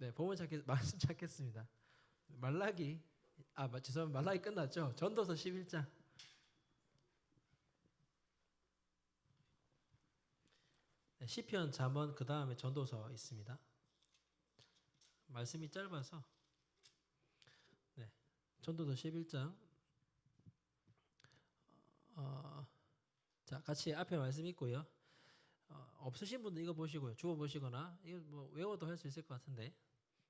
네, 본문 말씀 찾겠습니다. 말라기, 죄송합니다. 말라기 끝났죠? 전도서 11장. 네, 시편, 잠언, 그 다음에 전도서 있습니다. 말씀이 짧아서 네, 전도서 11장. 자, 같이 앞에 말씀 있고요. 없으신 분들 이거 보시고요. 주워 보시거나 이거 뭐 외워도 할 수 있을 것 같은데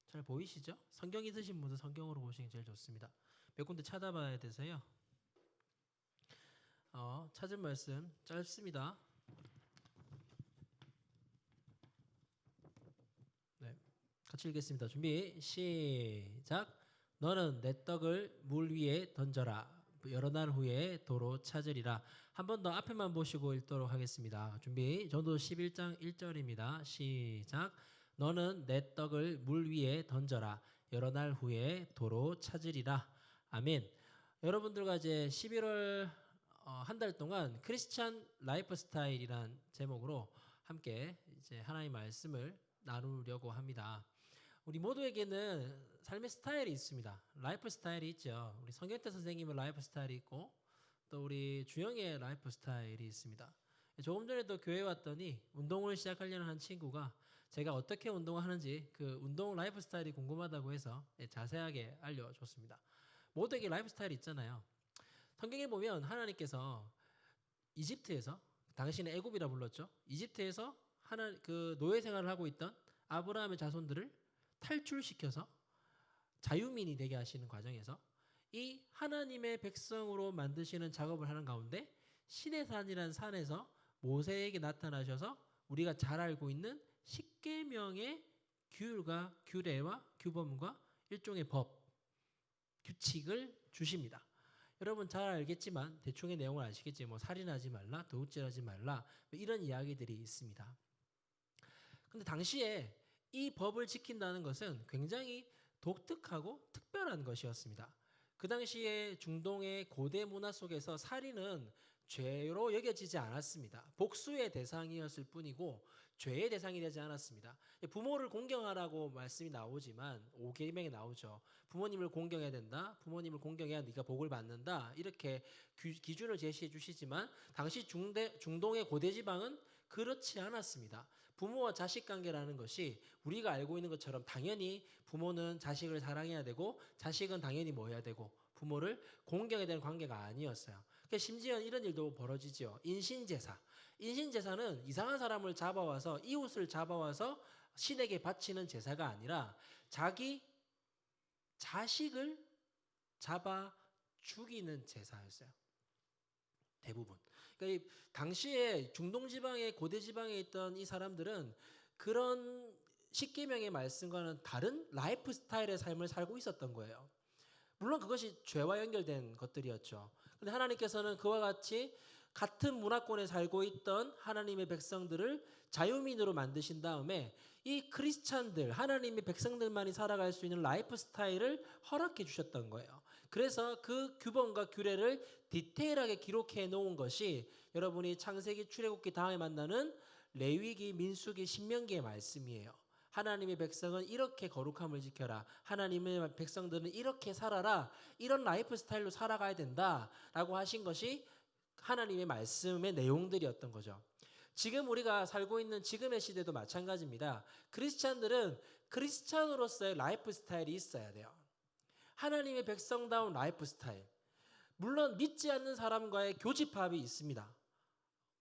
잘 보이시죠? 성경 있으신 분들 성경으로 보시는 게 제일 좋습니다. 몇 군데 찾아봐야 돼서요. 찾은 말씀 짧습니다. 네, 같이 읽겠습니다. 준비 시작. 너는 내 떡을 물 위에 던져라. 여러 날 후에 도로 찾으리라. 한 번 더 앞에만 보시고 읽도록 하겠습니다. 준비 전도 11장 1절입니다. 시작. 너는 내 떡을 물 위에 던져라. 여러 날 후에 도로 찾으리라. 아멘. 여러분들과 이제 11월 한 달 동안 크리스찬 라이프 스타일이란 제목으로 함께 이제 하나님의 말씀을 나누려고 합니다. 우리 모두에게는 삶의 스타일이 있습니다. 라이프 스타일이 있죠. 우리 성경태 선생님의 라이프 스타일이 있고 또 우리 주영의 라이프 스타일이 있습니다. 조금 전에도 교회 왔더니 운동을 시작하려는 한 친구가 제가 어떻게 운동을 하는지 그 운동 라이프 스타일이 궁금하다고 해서 자세하게 알려줬습니다. 모두에게 라이프 스타일이 있잖아요. 성경에 보면 하나님께서 이집트에서 당신의 애굽이라 불렀죠. 이집트에서 그 노예 생활을 하고 있던 아브라함의 자손들을 탈출시켜서 자유민이 되게 하시는 과정에서 이 하나님의 백성으로 만드시는 작업을 하는 가운데 시내산이라는 산에서 모세에게 나타나셔서 우리가 잘 알고 있는 십계명의 규례와 규범과 일종의 법, 규칙을 주십니다. 여러분 잘 알겠지만 대충의 내용을 아시겠지만 뭐 살인하지 말라, 도둑질하지 말라 이런 이야기들이 있습니다. 근데 당시에 이 법을 지킨다는 것은 굉장히 독특하고 특별한 것이었습니다. 그 당시에 중동의 고대 문화 속에서 살인은 죄로 여겨지지 않았습니다. 복수의 대상이었을 뿐이고 죄의 대상이 되지 않았습니다. 부모를 공경하라고 말씀이 나오지만 5계명에 나오죠. 부모님을 공경해야 된다. 부모님을 공경해야 네가 복을 받는다. 이렇게 기준을 제시해 주시지만 당시 중동의 고대 지방은 그렇지 않았습니다. 부모와 자식 관계라는 것이 우리가 알고 있는 것처럼 당연히 부모는 자식을 사랑해야 되고 자식은 당연히 뭐 해야 되고 부모를 공경해야 되는 관계가 아니었어요. 그러니까 심지어 이런 일도 벌어지죠. 인신제사. 인신제사는 이상한 사람을 잡아와서 이웃을 잡아와서 신에게 바치는 제사가 아니라 자기 자식을 잡아 죽이는 제사였어요. 대부분. 그러니까 이 당시에 중동 지방의 고대 지방에 있던 이 사람들은 그런 십계명의 말씀과는 다른 라이프 스타일의 삶을 살고 있었던 거예요. 물론 그것이 죄와 연결된 것들이었죠. 근데 하나님께서는 그와 같이 같은 문화권에 살고 있던 하나님의 백성들을 자유민으로 만드신 다음에 이 크리스찬들, 하나님의 백성들만이 살아갈 수 있는 라이프 스타일을 허락해 주셨던 거예요. 그래서 그 규범과 규례를 디테일하게 기록해 놓은 것이 여러분이 창세기, 출애굽기 다음에 만나는 레위기, 민수기, 신명기의 말씀이에요. 하나님의 백성은 이렇게 거룩함을 지켜라. 하나님의 백성들은 이렇게 살아라. 이런 라이프 스타일로 살아가야 된다라고 하신 것이 하나님의 말씀의 내용들이었던 거죠. 지금 우리가 살고 있는 지금의 시대도 마찬가지입니다. 크리스찬들은 크리스찬으로서의 라이프 스타일이 있어야 돼요. 하나님의 백성다운 라이프 스타일. 물론 믿지 않는 사람과의 교집합이 있습니다.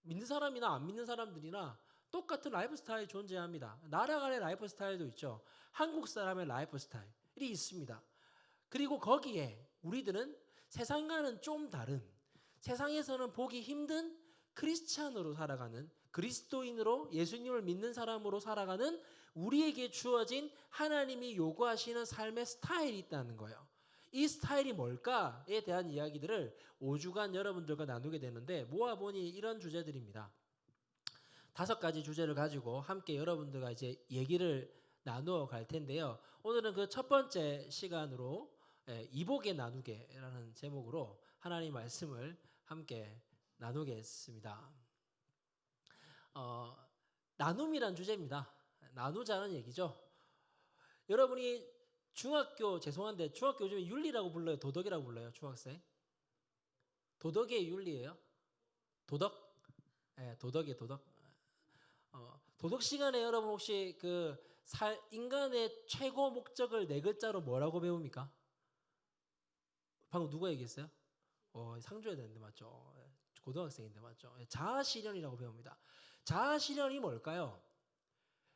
믿는 사람이나 안 믿는 사람들이나 똑같은 라이프 스타일이 존재합니다. 나라 간의 라이프 스타일도 있죠. 한국 사람의 라이프 스타일이 있습니다. 그리고 거기에 우리들은 세상과는 좀 다른, 세상에서는 보기 힘든 크리스찬으로 살아가는, 그리스도인으로 예수님을 믿는 사람으로 살아가는 우리에게 주어진 하나님이 요구하시는 삶의 스타일이 있다는 거예요. 이 스타일이 뭘까에 대한 이야기들을 5주간 여러분들과 나누게 되는데 모아보니 이런 주제들입니다. 5가지 주제를 가지고 함께 여러분들과 이제 얘기를 나누어 갈 텐데요. 오늘은 그 첫 번째 시간으로 이복에 나누게라는 제목으로 하나님 말씀을 함께 나누겠습니다. 나눔이란 주제입니다. 나누자는 얘기죠. 여러분이 중학교 죄송한데 중학교 요즘에 윤리라고 불러요? 도덕이라고 불러요? 중학생? 도덕의 윤리예요? 도덕? 네, 도덕이에요. 도덕. 도덕 시간에 여러분 혹시 인간의 최고 목적을 네 글자로 뭐라고 배웁니까? 방금 누가 얘기했어요? 상 줘야 되는데 맞죠? 고등학생인데 맞죠? 자아실현이라고 배웁니다. 자아실현이 뭘까요?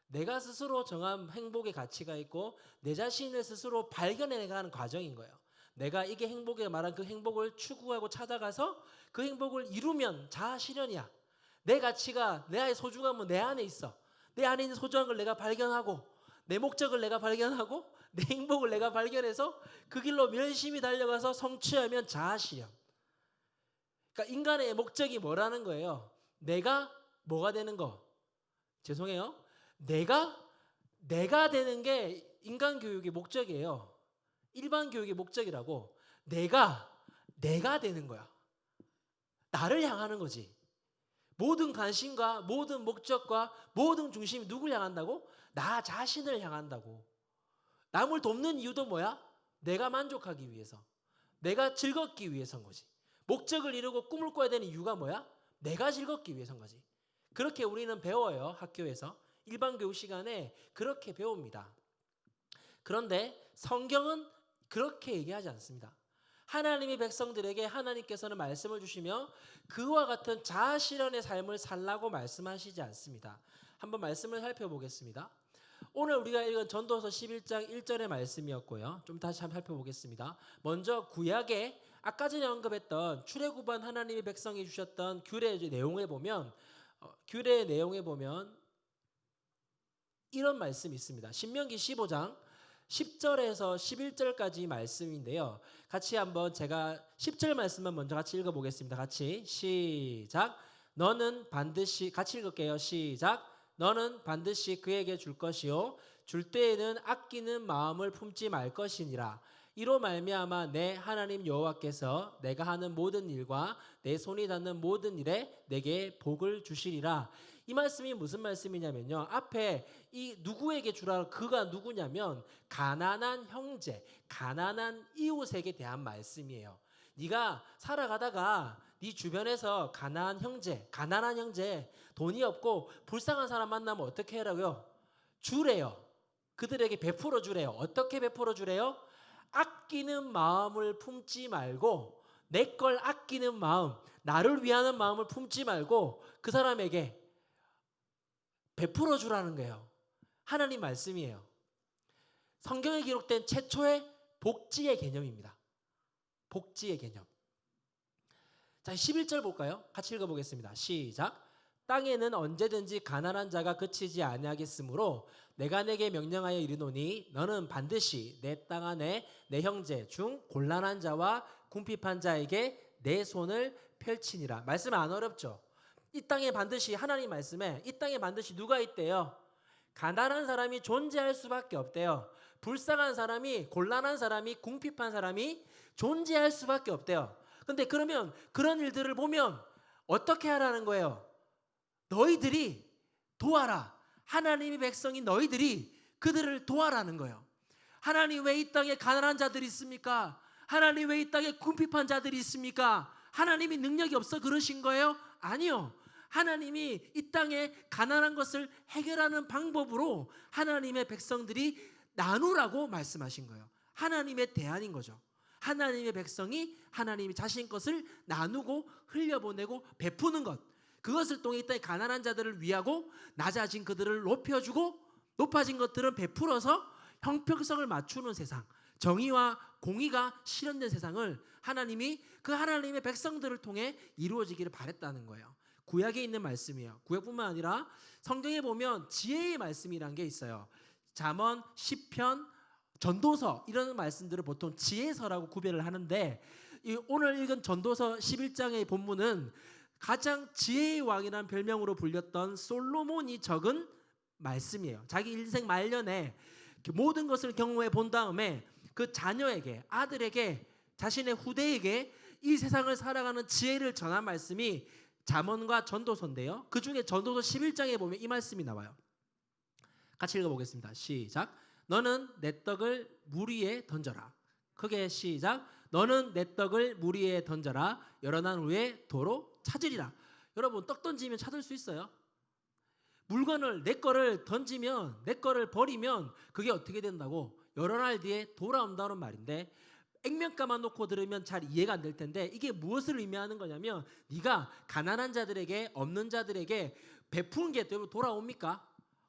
내가 스스로 정한 행복의 가치가 있고 내 자신을 스스로 발견해가는 과정인 거예요. 내가 이게 행복에 말한 그 행복을 추구하고 찾아가서 그 행복을 이루면 자아실현이야. 내 가치가 내 소중함은 내 안에 있어. 내 안에 있는 소중한 걸 내가 발견하고 내 목적을 내가 발견하고 내 행복을 내가 발견해서 그 길로 열심히 달려가서 성취하면 자아실현. 그러니까 인간의 목적이 뭐라는 거예요? 내가 뭐가 되는 거? 죄송해요. 내가 되는 게 인간 교육의 목적이에요. 일반 교육의 목적이라고. 내가 되는 거야. 나를 향하는 거지. 모든 관심과 모든 목적과 모든 중심이 누굴 향한다고? 나 자신을 향한다고. 남을 돕는 이유도 뭐야? 내가 만족하기 위해서. 내가 즐겁기 위해서인 거지. 목적을 이루고 꿈을 꿔야 되는 이유가 뭐야? 내가 즐겁기 위해서인 거지. 그렇게 우리는 배워요. 학교에서. 일반 교육 시간에 그렇게 배웁니다. 그런데 성경은 그렇게 얘기하지 않습니다. 하나님의 백성들에게 하나님께서는 말씀을 주시며 그와 같은 자아실현의 삶을 살라고 말씀하시지 않습니다. 한번 말씀을 살펴보겠습니다. 오늘 우리가 읽은 전도서 11장 1절의 말씀이었고요. 좀 다시 한번 살펴보겠습니다. 먼저 구약에 아까 전에 언급했던 출애굽한 하나님의 백성이 주셨던 규례의 내용에 보면 이런 말씀이 있습니다. 신명기 15장 10절에서 11절까지 말씀인데요. 같이 한번 제가 10절 말씀만 먼저 같이 읽어보겠습니다. 같이 시작. 너는 반드시 같이 읽을게요. 시작. 너는 반드시 그에게 줄 것이요 줄 때에는 아끼는 마음을 품지 말 것이니라. 이로 말미암아 내 하나님 여호와께서 내가 하는 모든 일과 내 손이 닿는 모든 일에 내게 복을 주시리라. 이 말씀이 무슨 말씀이냐면요. 앞에 이 누구에게 주라 그가 누구냐면 가난한 형제, 가난한 이웃에게 대한 말씀이에요. 네가 살아가다가 네 주변에서 가난한 형제, 돈이 없고 불쌍한 사람 만나면 어떻게 하라고요? 주래요. 그들에게 베풀어 주래요. 어떻게 베풀어 주래요? 아끼는 마음을 품지 말고 내 걸 아끼는 마음, 나를 위하는 마음을 품지 말고 그 사람에게 베풀어 주라는 거예요. 하나님 말씀이에요. 성경에 기록된 최초의 복지의 개념입니다. 복지의 개념. 자, 11절 볼까요? 같이 읽어보겠습니다. 시작. 땅에는 언제든지 가난한 자가 그치지 아니하겠으므로 내가 내게 명령하여 이르노니 너는 반드시 내 땅 안에 내 형제 중 곤란한 자와 궁핍한 자에게 내 손을 펼치니라. 말씀 안 어렵죠? 이 땅에 반드시 하나님 말씀에 이 땅에 반드시 누가 있대요? 가난한 사람이 존재할 수밖에 없대요. 불쌍한 사람이, 곤란한 사람이, 궁핍한 사람이 존재할 수밖에 없대요. 근데 그러면 그런 일들을 보면 어떻게 하라는 거예요? 너희들이 도와라. 하나님의 백성인 너희들이 그들을 도와라는 거예요. 하나님 왜 이 땅에 가난한 자들이 있습니까? 하나님 왜 이 땅에 궁핍한 자들이 있습니까? 하나님이 능력이 없어 그러신 거예요? 아니요. 하나님이 이 땅에 가난한 것을 해결하는 방법으로 하나님의 백성들이 나누라고 말씀하신 거예요. 하나님의 대안인 거죠. 하나님의 백성이 하나님이 자신 것을 나누고 흘려보내고 베푸는 것. 그것을 통해 이 땅의 가난한 자들을 위하고 낮아진 그들을 높여주고 높아진 것들은 베풀어서 형평성을 맞추는 세상, 정의와 공의가 실현된 세상을 하나님이 그 하나님의 백성들을 통해 이루어지기를 바랬다는 거예요. 구약에 있는 말씀이에요. 구약뿐만 아니라 성경에 보면 지혜의 말씀이란 게 있어요. 잠언, 시편, 전도서 이런 말씀들을 보통 지혜서라고 구별을 하는데 오늘 읽은 전도서 11장의 본문은 가장 지혜의 왕이라는 별명으로 불렸던 솔로몬이 적은 말씀이에요. 자기 인생 말년에 모든 것을 경험해 본 다음에 그 자녀에게, 아들에게, 자신의 후대에게 이 세상을 살아가는 지혜를 전한 말씀이 잠언과 전도서인데요. 그 중에 전도서 11장에 보면 이 말씀이 나와요. 같이 읽어보겠습니다. 시작. 너는 내 떡을 물 위에 던져라. 크게 시작. 너는 내 떡을 물 위에 던져라. 여러 날 후에 도로 찾으리라. 여러분 떡 던지면 찾을 수 있어요? 물건을 내 거를 던지면 내 거를 버리면 그게 어떻게 된다고? 여러 날 뒤에 돌아온다는 말인데 액면가만 놓고 들으면 잘 이해가 안 될 텐데 이게 무엇을 의미하는 거냐면 네가 가난한 자들에게 없는 자들에게 베푸는 게 돌아옵니까?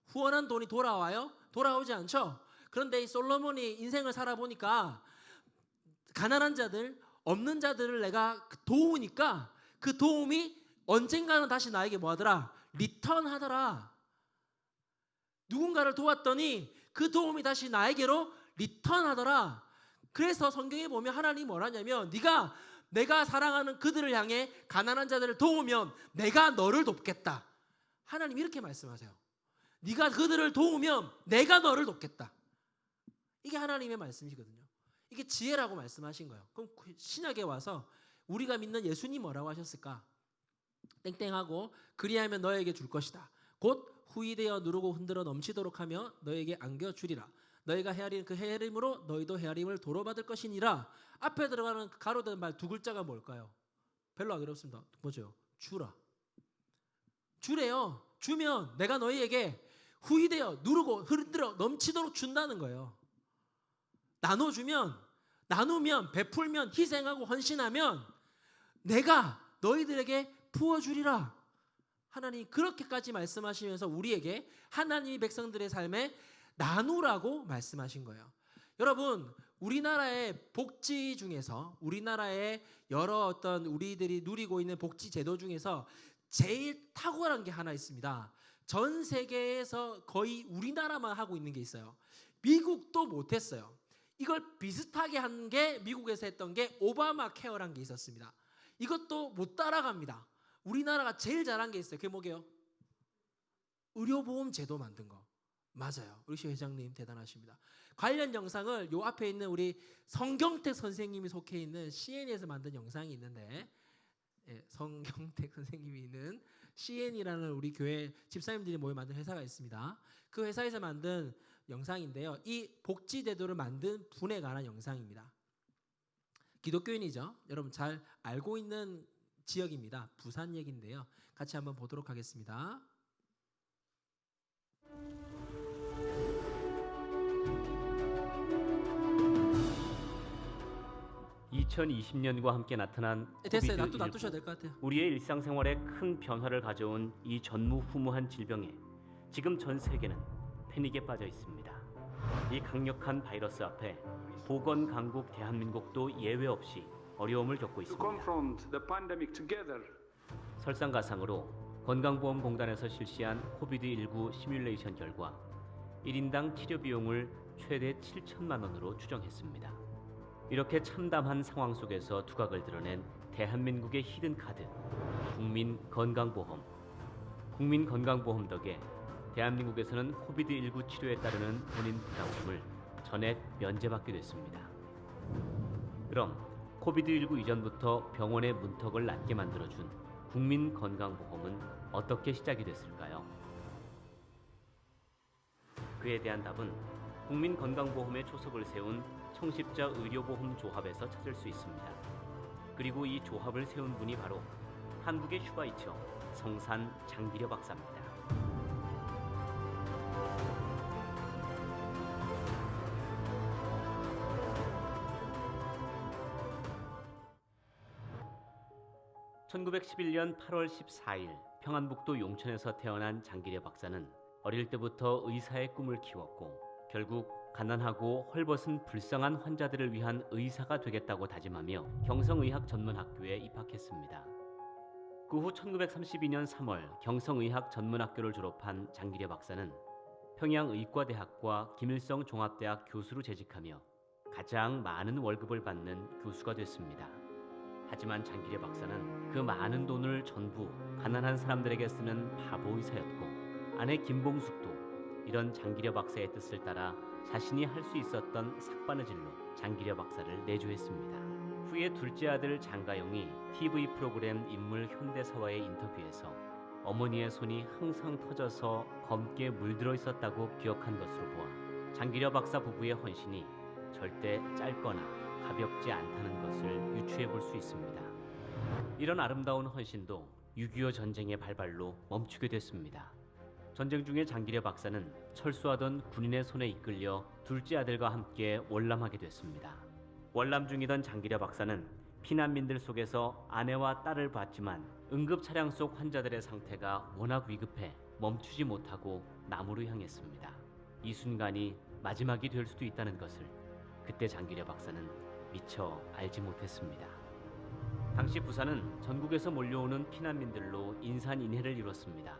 후원한 돈이 돌아와요? 돌아오지 않죠? 그런데 이 솔로몬이 인생을 살아보니까 가난한 자들, 없는 자들을 내가 도우니까 그 도움이 언젠가는 다시 나에게 뭐하더라? 리턴하더라. 누군가를 도왔더니 그 도움이 다시 나에게로 리턴하더라. 그래서 성경에 보면 하나님이 뭐라냐면 내가 사랑하는 그들을 향해 가난한 자들을 도우면 내가 너를 돕겠다. 하나님 이렇게 말씀하세요. 네가 그들을 도우면 내가 너를 돕겠다. 이게 하나님의 말씀이거든요. 이게 지혜라고 말씀하신 거예요. 그럼 신약에 와서 우리가 믿는 예수님 뭐라고 하셨을까? 땡땡하고 그리하면 너에게 줄 것이다. 곧 후이되어 누르고 흔들어 넘치도록 하며 너에게 안겨주리라. 너희가 헤아리는 그 헤아림으로 너희도 헤아림을 도로 받을 것이니라. 앞에 들어가는 가로된 말 두 글자가 뭘까요? 별로 안 어렵습니다. 뭐죠? 주라. 주래요. 주면 내가 너희에게 후이되어 누르고 흔들어 넘치도록 준다는 거예요. 나누면 베풀면 희생하고 헌신하면 내가 너희들에게 부어주리라. 하나님 그렇게까지 말씀하시면서 우리에게 하나님의 백성들의 삶에 나누라고 말씀하신 거예요. 여러분 우리나라의 복지 중에서 우리나라의 여러 어떤 우리들이 누리고 있는 복지 제도 중에서 제일 탁월한 게 하나 있습니다. 전 세계에서 거의 우리나라만 하고 있는 게 있어요. 미국도 못했어요. 이걸 비슷하게 한 게 미국에서 했던 게 오바마 케어라는 게 있었습니다. 이것도 못 따라갑니다. 우리나라가 제일 잘한 게 있어요. 그게 뭐게요? 의료보험 제도 만든 거. 맞아요. 우리 시 회장님 대단하십니다. 관련 영상을 요 앞에 있는 우리 성경택 선생님이 속해 있는 CN에서 만든 영상이 있는데 성경택 선생님이 있는 CN이라는 우리 교회 집사님들이 모여 만든 회사가 있습니다. 그 회사에서 만든 영상인데요. 이 복지 제도를 만든 분에 관한 영상입니다. 기독교인이죠. 여러분 잘 알고 있는 지역입니다. 부산 얘기인데요. 같이 한번 보도록 하겠습니다. 2020년과 함께 나타난 됐어요. 놔두셔야 될 것 같아요. 우리의 일상생활에 큰 변화를 가져온 이 전무후무한 질병에 지금 전 세계는 패닉에 빠져 있습니다. 이 강력한 바이러스 앞에 보건강국 대한민국도 예외 없이 어려움을 겪고 있습니다. 설상가상으로 건강보험공단에서 실시한 코비드19 시뮬레이션 결과 1인당 치료 비용을 최대 7천만 원으로 추정했습니다. 이렇게 참담한 상황 속에서 두각을 드러낸 대한민국의 히든카드 국민건강보험. 국민건강보험 덕에 대한민국에서는 코비드19 치료에 따르는 본인 부담금을 전액 면제받게 됐습니다. 그럼 코비드19 이전부터 병원의 문턱을 낮게 만들어준 국민건강보험은 어떻게 시작이 됐을까요? 그에 대한 답은 국민건강보험의 초석을 세운 청십자 의료보험조합에서 찾을 수 있습니다. 그리고 이 조합을 세운 분이 바로 한국의 슈바이처 성산 장기려 박사입니다. (1911년 8월 14일) 평안북도 용천에서 태어난 장기려 박사는 어릴 때부터 의사의 꿈을 키웠고 결국 가난하고 헐벗은 불쌍한 환자들을 위한 의사가 되겠다고 다짐하며 경성의학전문학교에 입학했습니다. 그 후 1932년 3월 경성의학전문학교를 졸업한 장기려 박사는 평양의과대학과 김일성 종합대학 교수로 재직하며 가장 많은 월급을 받는 교수가 됐습니다. 하지만 장기려 박사는 그 많은 돈을 전부 가난한 사람들에게 쓰는 바보 의사였고 아내 김봉숙도 이런 장기려 박사의 뜻을 따라 자신이 할 수 있었던 삭바느질로 장기려 박사를 내조했습니다. 후에 둘째 아들 장가영이 TV 프로그램 인물 현대사와의 인터뷰에서 어머니의 손이 항상 터져서 검게 물들어 있었다고 기억한 것으로 보아 장기려 박사 부부의 헌신이 절대 짧거나 가볍지 않다는 것을 유추해 볼 수 있습니다. 이런 아름다운 헌신도 6.25 전쟁의 발발로 멈추게 됐습니다. 전쟁 중에 장기려 박사는 철수하던 군인의 손에 이끌려 둘째 아들과 함께 월남하게 됐습니다. 월남 중이던 장기려 박사는 피난민들 속에서 아내와 딸을 봤지만 응급 차량 속 환자들의 상태가 워낙 위급해 멈추지 못하고 남으로 향했습니다. 이 순간이 마지막이 될 수도 있다는 것을 그때 장기려 박사는 미처 알지 못했습니다. 당시 부산은 전국에서 몰려오는 피난민들로 인산인해를 이뤘습니다.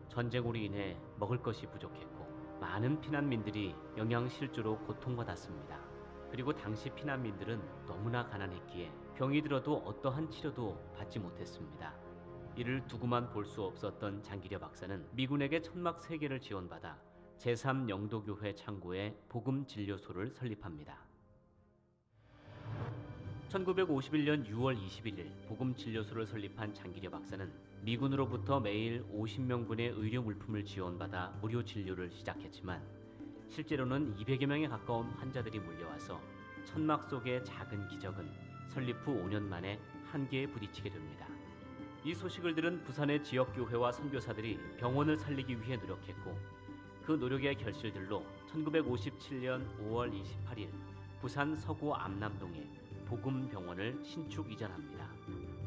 전쟁으로 인해 먹을 것이 부족했고 많은 피난민들이 영양실조로 고통받았습니다. 그리고 당시 피난민들은 너무나 가난했기에 병이 들어도 어떠한 치료도 받지 못했습니다. 이를 두고만 볼 수 없었던 장기려 박사는 미군에게 천막 3개를 지원받아 제3영도교회 창고에 복음진료소를 설립합니다. 1951년 6월 21일 복음진료소를 설립한 장기려 박사는 미군으로부터 매일 50명분의 의료 물품을 지원받아 무료 진료를 시작했지만 실제로는 200여 명에 가까운 환자들이 몰려와서 천막 속의 작은 기적은 설립 후 5년 만에 한계에 부딪히게 됩니다. 이 소식을 들은 부산의 지역교회와 선교사들이 병원을 살리기 위해 노력했고 그 노력의 결실들로 1957년 5월 28일 부산 서구 암남동에 복음병원을 신축 이전합니다.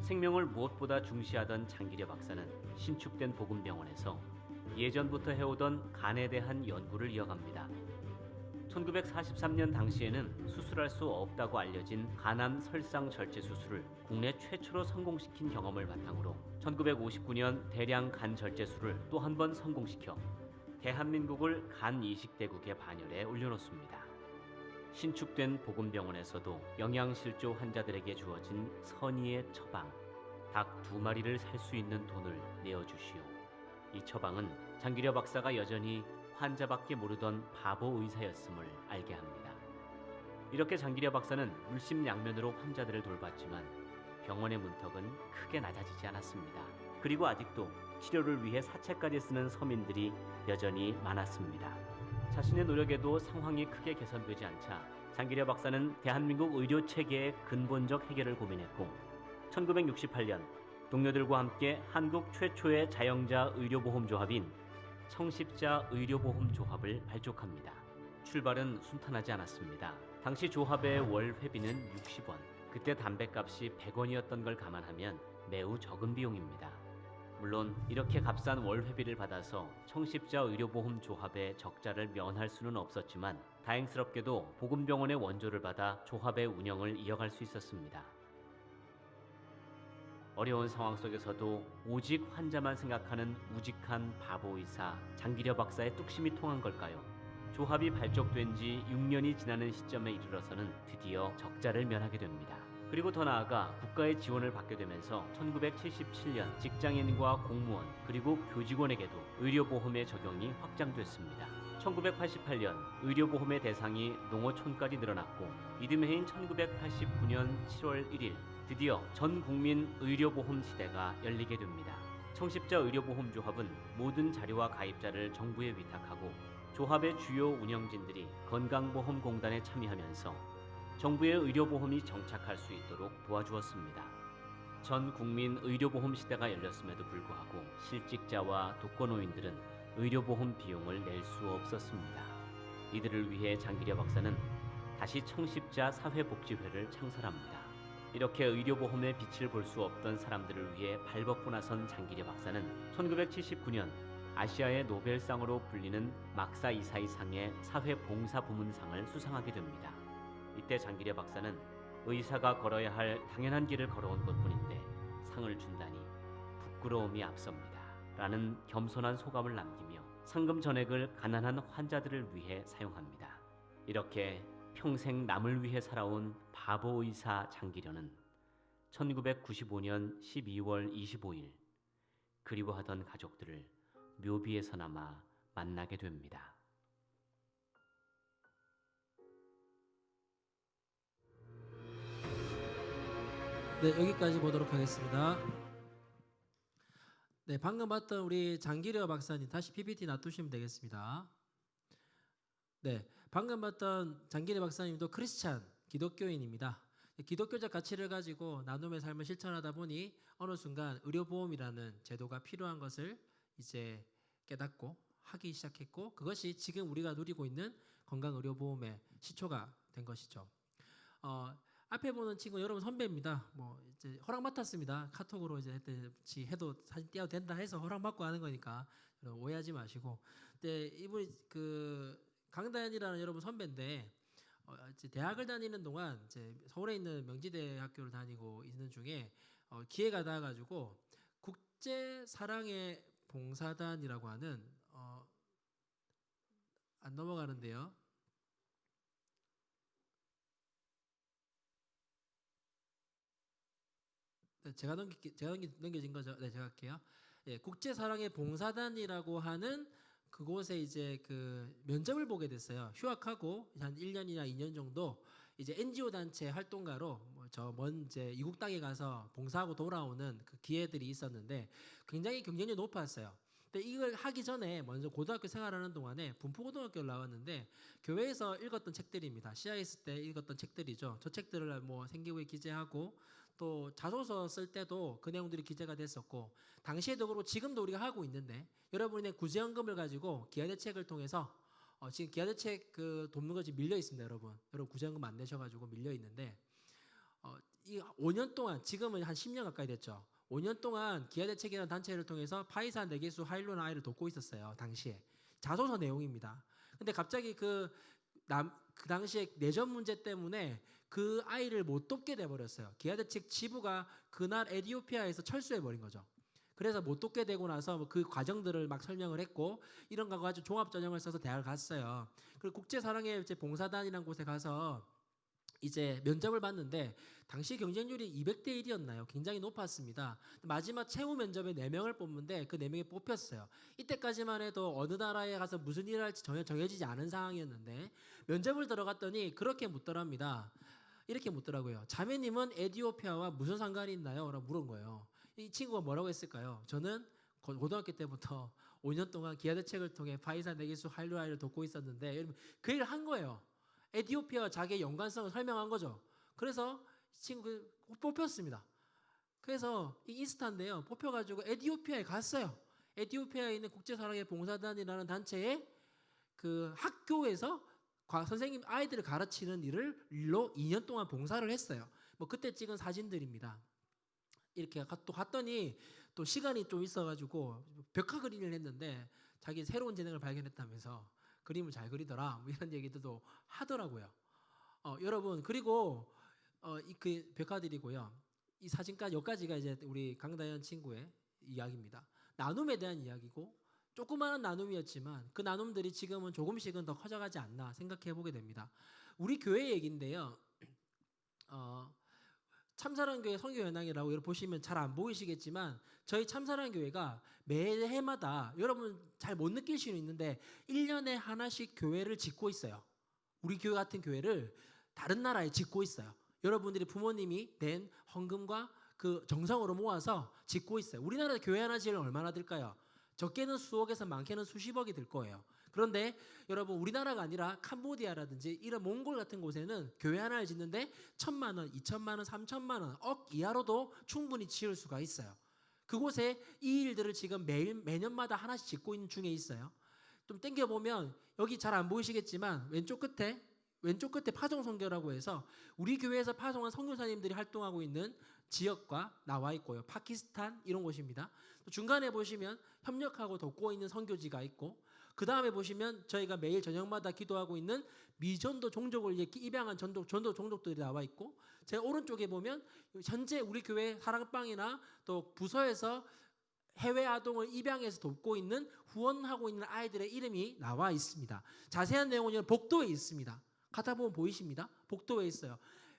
생명을 무엇보다 중시하던 장기려 박사는 신축된 복음병원에서 예전부터 해오던 간에 대한 연구를 이어갑니다. 1943년 당시에는 수술할 수 없다고 알려진 간암 설상 절제 수술을 국내 최초로 성공시킨 경험을 바탕으로 1959년 대량 간 절제술을 또 한 번 성공시켜 대한민국을 간 이식대국의 반열에 올려놓습니다. 신축된 복음병원에서도 영양실조 환자들에게 주어진 선의의 처방, 닭 2마리를 살 수 있는 돈을 내어주시오. 이 처방은 장기려 박사가 여전히 환자밖에 모르던 바보 의사였음을 알게 합니다. 이렇게 장기려 박사는 물심양면으로 환자들을 돌봤지만 병원의 문턱은 크게 낮아지지 않았습니다. 그리고 아직도 치료를 위해 사채까지 쓰는 서민들이 여전히 많았습니다. 자신의 노력에도 상황이 크게 개선되지 않자 장기려 박사는 대한민국 의료 체계의 근본적 해결을 고민했고 1968년 동료들과 함께 한국 최초의 자영자 의료보험조합인 청십자 의료보험조합을 발족합니다. 출발은 순탄하지 않았습니다. 당시 조합의 월 회비는 60원, 그때 담뱃값이 100원이었던 걸 감안하면 매우 적은 비용입니다. 물론 이렇게 값싼 월 회비를 받아서 청십자 의료보험조합의 적자를 면할 수는 없었지만 다행스럽게도 복음병원의 원조를 받아 조합의 운영을 이어갈 수 있었습니다. 어려운 상황 속에서도 오직 환자만 생각하는 우직한 바보 의사 장기려 박사의 뚝심이 통한 걸까요? 조합이 발족된 지 6년이 지나는 시점에 이르러서는 드디어 적자를 면하게 됩니다. 그리고 더 나아가 국가의 지원을 받게 되면서 1977년 직장인과 공무원 그리고 교직원에게도 의료보험의 적용이 확장됐습니다. 1988년 의료보험의 대상이 농어촌까지 늘어났고 이듬해인 1989년 7월 1일 드디어 전 국민 의료보험 시대가 열리게 됩니다. 청십자 의료보험조합은 모든 자료와 가입자를 정부에 위탁하고 조합의 주요 운영진들이 건강보험공단에 참여하면서 정부의 의료보험이 정착할 수 있도록 도와주었습니다. 전 국민 의료보험 시대가 열렸음에도 불구하고 실직자와 독거노인들은 의료보험 비용을 낼 수 없었습니다. 이들을 위해 장기려 박사는 다시 청십자 사회복지회를 창설합니다. 이렇게 의료보험의 빛을 볼 수 없던 사람들을 위해 발벗고 나선 장기려 박사는 1979년 아시아의 노벨상으로 불리는 막사 이사이상의 사회봉사부문상을 수상하게 됩니다. 이때 장기려 박사는 의사가 걸어야 할 당연한 길을 걸어온 것뿐인데 상을 준다니 부끄러움이 앞섭니다. 라는 겸손한 소감을 남기며 상금 전액을 가난한 환자들을 위해 사용합니다. 이렇게 평생 남을 위해 살아온 바보 의사 장기려는 1995년 12월 25일 그리워하던 가족들을 묘비에서나마 만나게 됩니다. 네, 여기까지 보도록 하겠습니다. 네, 방금 봤던 우리 장기려 박사님 다시 PPT 놔두시면 되겠습니다. 네, 방금 봤던 장기래 박사님도 크리스찬 기독교인입니다. 기독교적 가치를 가지고 나눔의 삶을 실천하다 보니 어느 순간 의료보험이라는 제도가 필요한 것을 이제 깨닫고 하기 시작했고, 그것이 지금 우리가 누리고 있는 건강의료보험의 시초가 된 것이죠. 앞에 보는 친구 여러분 선배입니다. 뭐 이제 허락 맡았습니다. 카톡으로 이제 해도 사진 띄워도 된다 해서 허락 받고 하는 거니까 오해하지 마시고. 근데 이분이 강다현이라는 여러분 선배인데, 이제 대학을 다니는 동안 이제 서울에 있는 명지대 학교를 다니고 있는 중에 기회가 닿아가지고 국제 사랑의 봉사단이라고 하는 안 넘어가는데요. 네, 넘겨진 거죠. 네, 제가 할게요. 예, 국제 사랑의 봉사단이라고 하는 그곳에 이제 그 면접을 보게 됐어요. 휴학하고 한 1년이나 2년 정도 이제 NGO 단체 활동가로 저먼 이제 이국 땅에 가서 봉사하고 돌아오는 그 기회들이 있었는데 굉장히 경쟁률이 높았어요. 근데 이걸 하기 전에 먼저 고등학교 생활하는 동안에 분포고등학교를 나왔는데 교회에서 읽었던 책들입니다. CIS 때 읽었던 책들이죠. 저 책들을 뭐 생기부에 기재하고 또 자소서 쓸 때도 그 내용들이 기재가 됐었고, 당시에도 그렇고 지금도 우리가 하고 있는데 여러분의 구제연금을 가지고 기아대책을 통해서 지금 기아대책 그 돕는 것이 밀려 있습니다. 여러분 구제연금 안 내셔가지고 밀려 있는데 이 5년 동안, 지금은 한 10년 가까이 됐죠. 5년 동안 기아대책이라는 단체를 통해서 파이사 4개수 하일로나 아이를 돕고 있었어요. 당시에 자소서 내용입니다. 근데 갑자기 그 당시에 내전 문제 때문에 그 아이를 못 돕게 돼버렸어요. 기아대책 지부가 그날 에티오피아에서 철수해버린 거죠. 그래서 못 돕게 되고 나서 그 과정들을 막 설명을 했고, 이런 거 가지고 종합전형을 써서 대학을 갔어요. 그리고 국제사랑의 봉사단이라는 곳에 가서 이제 면접을 봤는데 당시 경쟁률이 200대 1이었나요? 굉장히 높았습니다. 마지막 최후 면접에 4명을 뽑는데 그 4명이 뽑혔어요. 이때까지만 해도 어느 나라에 가서 무슨 일을 할지 전혀 정해지지 않은 상황이었는데 면접을 들어갔더니 그렇게 묻더랍니다. 이렇게 묻더라고요. 자매님은 에티오피아와 무슨 상관이 있나요? 라고 물은 거예요. 이 친구가 뭐라고 했을까요? 저는 고등학교 때부터 5년 동안 기아대책을 통해 파이사 4개수 하일로아이를 돕고 있었는데 그 얘기를 한 거예요. 에티오피아와 자기의 연관성을 설명한 거죠. 그래서 이 친구 뽑혔습니다. 그래서 이 인스타인데요. 뽑혀가지고 에티오피아에 갔어요. 에티오피아에 있는 국제사랑의 봉사단이라는 단체에 그 학교에서 선생님 아이들을 가르치는 일로 2년 동안 봉사를 했어요. 뭐 그때 찍은 사진들입니다. 이렇게 또 갔더니 또 시간이 좀 있어가지고 벽화 그리기를 했는데 자기 새로운 재능을 발견했다면서 그림을 잘 그리더라, 뭐 이런 얘기도 하더라고요. 여러분, 그리고 그 벽화들이고요. 이 사진까지 여기까지가 이제 우리 강다현 친구의 이야기입니다. 나눔에 대한 이야기고 조그마한 나눔이었지만 그 나눔들이 지금은 조금씩은 더 커져가지 않나 생각해 보게 됩니다. 우리 교회 얘기인데요. 참사랑교회 선교연합이라고 여러분 보시면 잘 안 보이시겠지만 저희 참사랑교회가 매해마다 여러분 잘 못 느낄 수는 있는데 1년에 하나씩 교회를 짓고 있어요. 우리 교회 같은 교회를 다른 나라에 짓고 있어요. 여러분들이 부모님이 낸 헌금과 그 정성으로 모아서 짓고 있어요. 우리나라 교회 하나 지으면 얼마나 들까요? 적게는 수억에서 많게는 수십억이 들 거예요. 그런데 여러분 우리나라가 아니라 캄보디아라든지 이런 몽골 같은 곳에는 교회 하나를 짓는데 1,000만 원, 2,000만 원, 3,000만 원, 억 이하로도 충분히 지을 수가 있어요. 그곳에 이 일들을 지금 매년마다 하나씩 짓고 있는 중에 있어요. 좀 땡겨보면 여기 잘 안 보이시겠지만 왼쪽 끝에 파송 선교라고 해서 우리 교회에서 파송한 선교사님들이 활동하고 있는 지역과 나와 있고요. 파키스탄 이런 곳입니다. 중간에 보시면 협력하고 돕고 있는 선교지가 있고, 그 다음에 보시면 저희가 매일 저녁마다 기도하고 있는 미전도 종족을 입양한 전도 종족들이 나와 있고, 제 오른쪽에 보면 현재 우리 교회 사랑방이나 또 부서에서 해외 아동을 입양해서 돕고 있는 후원하고 있는 아이들의 이름이 나와 있습니다. 자세한 내용은 복도에 있습니다. 가다 보면 보이십니다. 복도에 있어요.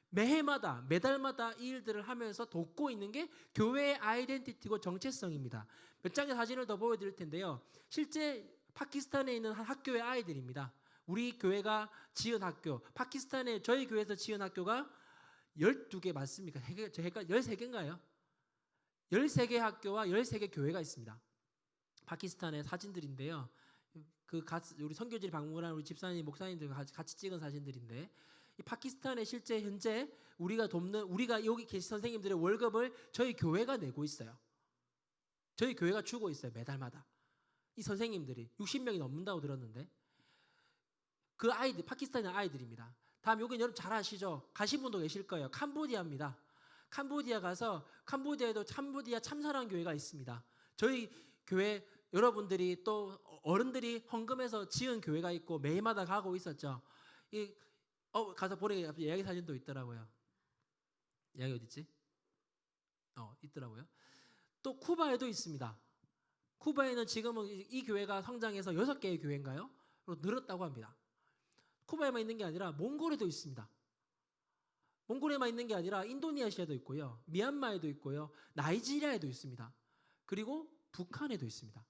매달마다 이 일들을 하면서 돕고 있는 게 교회의 아이덴티티고 정체성입니다. 몇 장의 사진을 더 보여드릴 텐데요. 실제 파키스탄에 있는 한 학교의 아이들입니다. 우리 교회가 지은 학교, 파키스탄에 저희 교회에서 지은 학교가 12개 맞습니까? 제가 13개인가요? 13개 학교와 13개 교회가 있습니다. 파키스탄의 사진들인데요. 우리 선교지를 방문한 우리 집사님, 목사님들 같이 찍은 사진들인데 이 파키스탄에 실제 현재 우리가 여기 계신 선생님들의 월급을 저희 교회가 내고 있어요. 저희 교회가 주고 있어요. 매달마다. 이 선생님들이 60명이 넘는다고 들었는데 그 아이들 파키스탄의 아이들입니다. 다음 여기 여러분 잘 아시죠? 가신 분도 계실 거예요. 캄보디아입니다. 캄보디아 가서 캄보디아에도 캄보디아 참사랑 교회가 있습니다. 저희 교회 여러분들이 또 어른들이 헌금해서 지은 교회가 있고 매일마다 가고 있었죠. 가서 보니까 이야기 사진도 있더라고요. 이야기 어디 있지? 있더라고요. 또 쿠바에도 있습니다. 쿠바에는 지금은 이 교회가 성장해서 6개의 교회인가요? 늘었다고 합니다. 쿠바에만 있는 게 아니라 몽골에도 있습니다. 몽골에만 있는 게 아니라 인도네시아도 있고요. 미얀마에도 있고요. 나이지리아에도 있습니다. 그리고 북한에도 있습니다.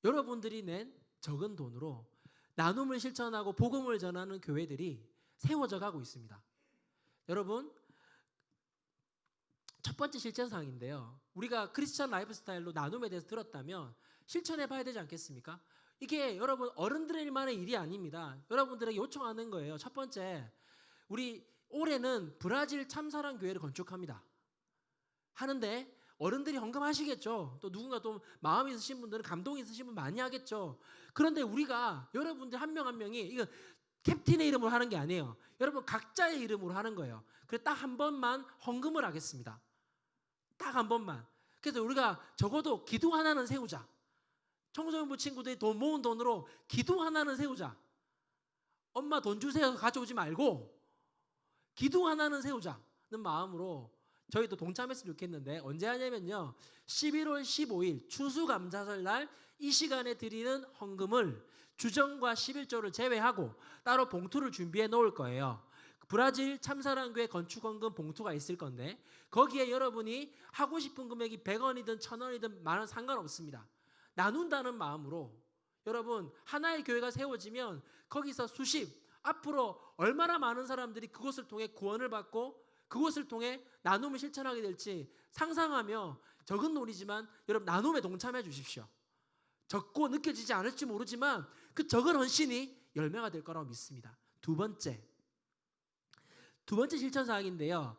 여러분들이 낸 적은 돈으로 나눔을 실천하고 복음을 전하는 교회들이 세워져 가고 있습니다. 여러분, 첫 번째 실천사항인데요. 우리가 크리스천 라이프 스타일로 나눔에 대해서 들었다면 실천해 봐야 되지 않겠습니까? 이게 여러분 어른들만의 일이 아닙니다. 여러분들에게 요청하는 거예요. 첫 번째, 우리 올해는 브라질 참사랑 교회를 건축합니다. 하는데 어른들이 헌금하시겠죠. 또 누군가 또 마음이 있으신 분들은 감동이 있으신 분 많이 하겠죠. 그런데 우리가 여러분들 한 명 한 명이 이거 캡틴의 이름으로 하는 게 아니에요. 여러분 각자의 이름으로 하는 거예요. 그래서 딱 한 번만 헌금을 하겠습니다. 딱 한 번만. 그래서 우리가 적어도 기도 하나는 세우자. 청소년부 친구들이 돈 모은 돈으로 기도 하나는 세우자. 엄마 돈 주세요 가져오지 말고 기도 하나는 세우자는 마음으로 저희도 동참했으면 좋겠는데 언제 하냐면요. 11월 15일 추수감사절 날 이 시간에 드리는 헌금을 주정과 11조를 제외하고 따로 봉투를 준비해 놓을 거예요. 브라질 참사랑교회 건축헌금 봉투가 있을 건데 거기에 여러분이 하고 싶은 금액이 100원이든 1000원이든 만원 상관없습니다. 나눈다는 마음으로 여러분 하나의 교회가 세워지면 거기서 앞으로 얼마나 많은 사람들이 그것을 통해 구원을 받고 그것을 통해 나눔을 실천하게 될지 상상하며 적은 돈이지만 여러분 나눔에 동참해 주십시오. 적고 느껴지지 않을지 모르지만 그 적은 헌신이 열매가 될 거라고 믿습니다. 두 번째 실천사항인데요.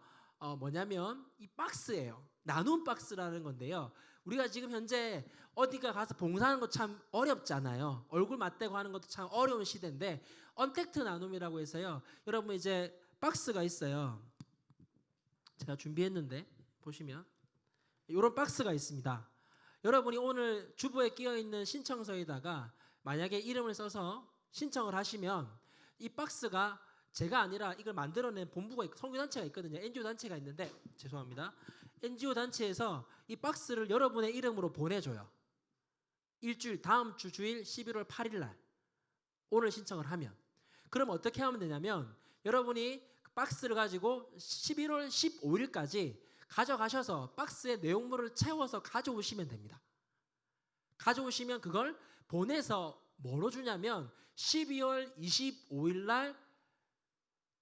뭐냐면 이 박스예요. 나눔 박스라는 건데요. 우리가 지금 현재 어디가 가서 봉사하는 거 참 어렵잖아요. 얼굴 맞대고 하는 것도 참 어려운 시대인데 언택트 나눔이라고 해서요. 여러분 이제 박스가 있어요. 제가 준비했는데 보시면 이런 박스가 있습니다. 여러분이 오늘 주보에 끼어있는 신청서에다가 만약에 이름을 써서 신청을 하시면 이 박스가 제가 아니라 이걸 만들어낸 본부가 있고 선교단체가 있거든요. NGO 단체가 있는데 죄송합니다. NGO 단체에서 이 박스를 여러분의 이름으로 보내줘요. 다음 주 주일 11월 8일 날 오늘 신청을 하면 그럼 어떻게 하면 되냐면 여러분이 박스를 가지고 11월 15일까지 가져가셔서 박스에 내용물을 채워서 가져오시면 됩니다. 가져오시면 그걸 보내서 뭐로 주냐면 12월 25일 날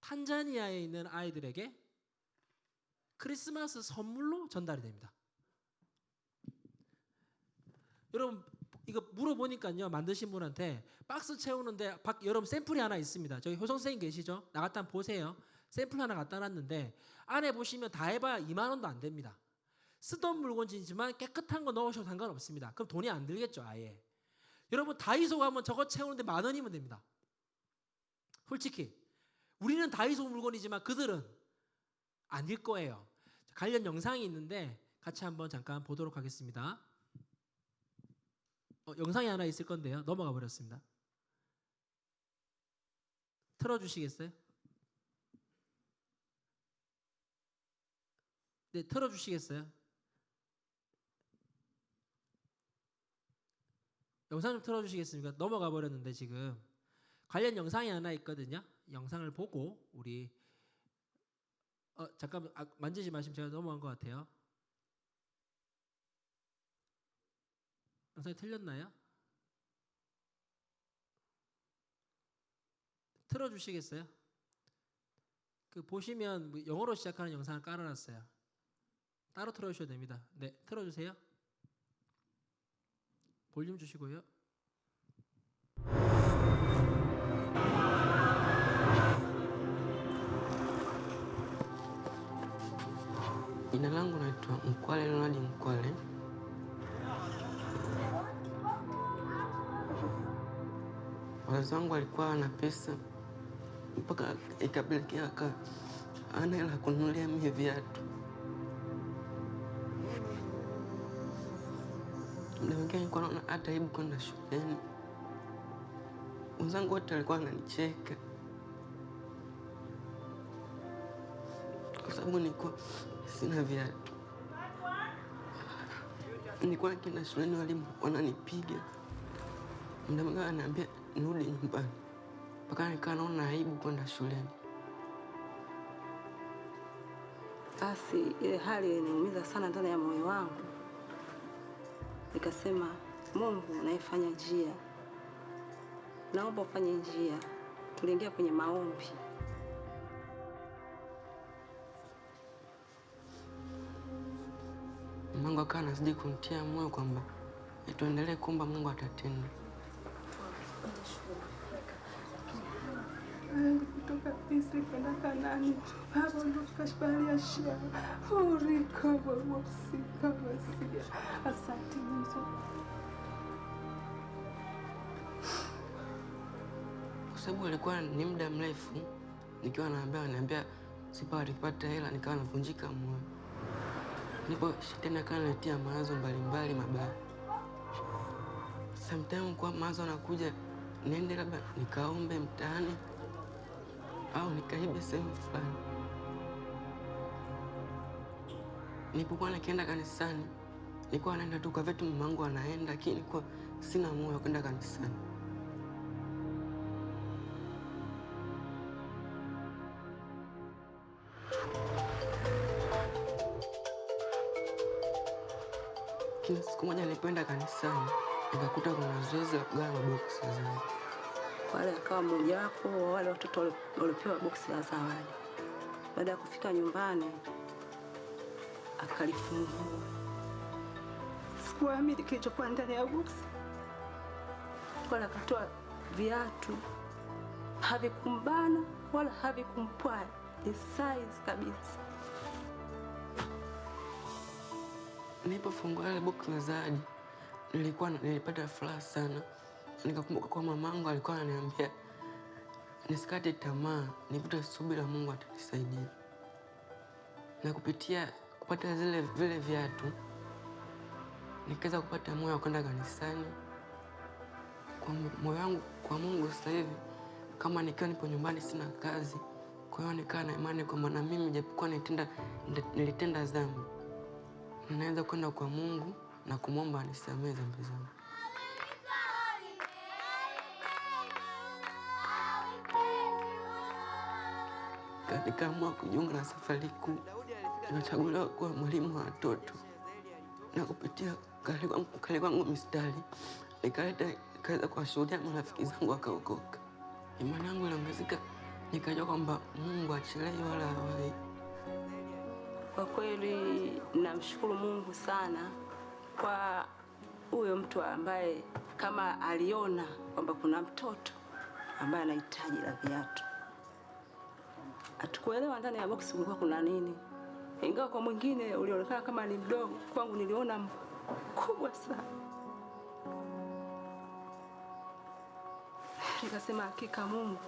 탄자니아에 있는 아이들에게 크리스마스 선물로 전달이 됩니다. 여러분 이거 물어보니까요. 만드신 분한테 박스 채우는데 여러분 샘플이 하나 있습니다. 저기 효성 선생님 계시죠? 나갔다 한번 보세요. 샘플 하나 갖다 놨는데 안에 보시면 다 해봐야 2만 원도 안 됩니다. 쓰던 물건이지만 깨끗한 거 넣으셔도 상관없습니다. 그럼 돈이 안 들겠죠 아예. 여러분 다이소 가면 저거 채우는데 10,000원이면 됩니다. 솔직히 우리는 다이소 물건이지만 그들은 아닐 거예요. 관련 영상이 있는데 같이 한번 잠깐 보도록 하겠습니다. 영상이 하나 있을 건데요. 넘어가 버렸습니다. 틀어주시겠어요? 네, 틀어주시겠어요? 영상 좀 틀어주시겠습니까? 넘어가 버렸는데 지금 관련 영상이 하나 있거든요. 영상을 보고 우리 잠깐만 만지지 마시면 제가 넘어간 것 같아요. 영상이 틀렸나요? 틀어주시겠어요? 그 보시면 영어로 시작하는 영상을 깔아놨어요. 따로 틀어주셔도 됩니다. 네, 틀어주세요. 볼륨 주시고요. Jina langu naitwa Mkwale Ronald Mkwale. Wazazi wangu walikuwa wana pesa mpaka ikapelekea ana hela kununulia mimi viatu. Muda mwingine nilikuwa naona hata aibu kwenda shuleni. Wenzangu wote walikuwa wananicheka kwa sababu nilikuwa sina viatu. Nilikuwa nikienda shuleni walimu wananipiga. Muda mwingine wananiambia nirudi nyumbani. Mpaka nikawa naona aibu kwenda shuleni. Basi ile hali iliniumiza sana ndani ya moyo wangu. Nikasema, Mungu unayefanya njia, naomba ufanye njia. Tuliingia kwenye maombi. Mungu akawa anazidi kunitia moyo kwamba tuendelee kuomba, Mungu atatenda. Kutoka Misri kwenda Kanaani, hapo ndo tukashuhudia shia furiko wamosika wasia. Asante Mungu. Kwa sababu alikuwa ni muda mrefu nikiwa naambia sipata hela, nikawa navunjika moyo. Ndipo shetani akaniletea mawazo mbalimbali mabaya. Sometimes kwa mawazo anakuja niende labda nikaombe mtaani au nikaibe sehemu fulani. Nilipokuwa nikienda kanisani, nilikuwa naenda tu kwa vitu mamangu anaenda, lakini nilikuwa sina moyo wa kwenda kanisani. Kila siku moja nilipoenda kanisani, nikakuta kuna zoezi la kugawa maboksi ya zawadi. Wale akawa mmoja wapo wa wale watoto waliopewa boksi la zawadi. Baada ya kufika nyumbani, akalifungua. Sikuamini kilichokuwa ndani ya boksi. Wala akatoa viatu, havikumbana wala havikumpwaya, ni size kabisa. Nilipofungua ile boksi la zawadi, nilipata furaha sana. Nikakumbuka kwa mamangu alikuwa ananiambia nisikate tamaa, nipate subira, Mungu atanisaidia. Na kupitia kupata vile viatu, nikaweza kupata moyo wa kwenda kanisani. Kwa moyo wangu kwa Mungu sasa hivi, kama nikiwa nipo nyumbani sina kazi, kwa hiyo nikaa na imani kwamba na mimi japokuwa nilitenda dhambi, ninaweza kwenda kwa Mungu na kumwomba anisamehe dhambi zangu. Nikaamua kujiunga na Safari Kuu. Nikachaguliwa kuwa mwalimu wa watoto, na kupitia kale kwangu mistari nikaweza kuwashuhudia marafiki zangu wakaokoka. Imani yangu iliongezeka, nikajua kwamba Mungu hachelewi wala hawai. Kwa kweli namshukuru Mungu sana kwa huyo mtu ambaye kama aliona kwamba kuna mtoto ambaye anahitaji la viatu. Hatukuelewa ndani ya boksi kulikuwa kuna nini. Ingawa kwa mwingine ulionekana kama ni mdogo, kwangu niliona mkubwa sana. Nikasema hakika Mungu